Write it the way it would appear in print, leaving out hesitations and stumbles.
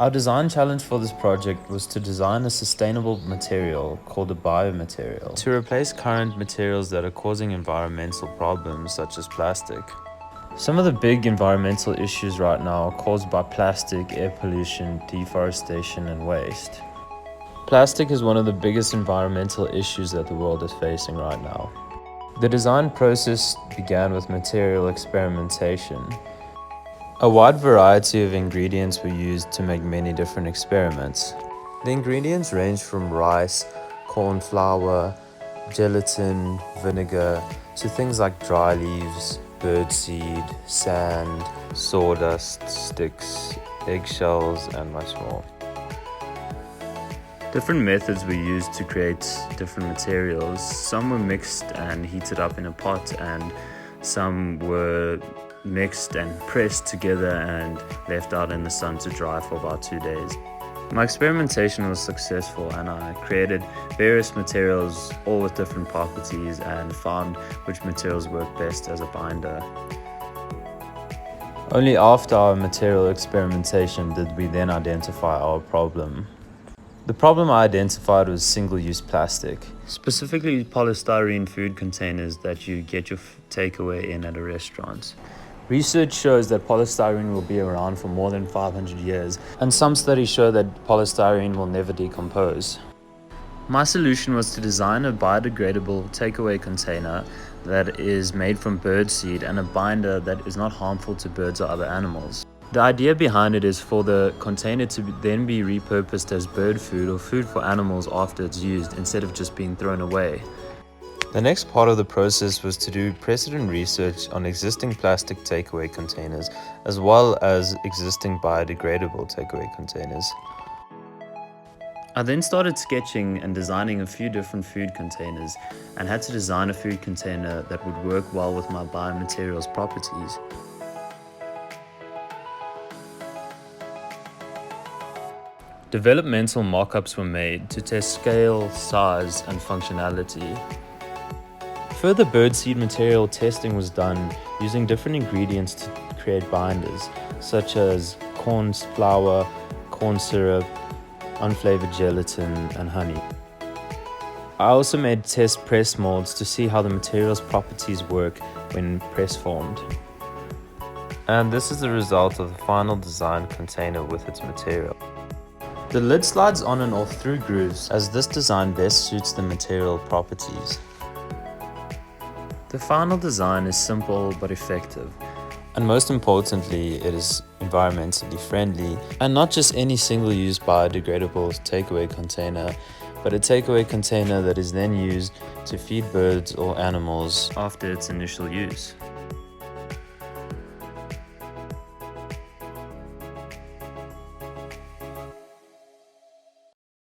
Our design challenge for this project was to design a sustainable material called a biomaterial to replace current materials that are causing environmental problems such as plastic. Some of the big environmental issues right now are caused by plastic, air pollution, deforestation, and waste. Plastic is one of the biggest environmental issues that the world is facing right now. The design process began with material experimentation. A wide variety of ingredients were used to make many different experiments. The ingredients range from rice, corn flour, gelatin, vinegar, to things like dry leaves, birdseed, sand, sawdust, sticks, eggshells, and much more. Different methods were used to create different materials. Some were mixed and heated up in a pot, and some were mixed and pressed together and left out in the sun to dry for about 2 days. My experimentation was successful, and I created various materials, all with different properties, and found which materials work best as a binder. Only after our material experimentation did we then identify our problem. The problem I identified was single-use plastic, specifically polystyrene food containers that you get your takeaway in at a restaurant. Research shows that polystyrene will be around for more than 500 years, and some studies show that polystyrene will never decompose. My solution was to design a biodegradable takeaway container that is made from birdseed and a binder that is not harmful to birds or other animals. The idea behind it is for the container to then be repurposed as bird food or food for animals after it's used, instead of just being thrown away. The next part of the process was to do precedent research on existing plastic takeaway containers, as well as existing biodegradable takeaway containers. I then started sketching and designing a few different food containers, and had to design a food container that would work well with my biomaterials properties. Developmental mock-ups were made to test scale, size, and functionality. Further birdseed material testing was done using different ingredients to create binders, such as corn flour, corn syrup, unflavored gelatin, and honey. I also made test press molds to see how the material's properties work when press formed. And this is the result of the final design container with its material. The lid slides on and off through grooves, as this design best suits the material properties. The final design is simple but effective, and most importantly, it is environmentally friendly, and not just any single-use biodegradable takeaway container, but a takeaway container that is then used to feed birds or animals after its initial use.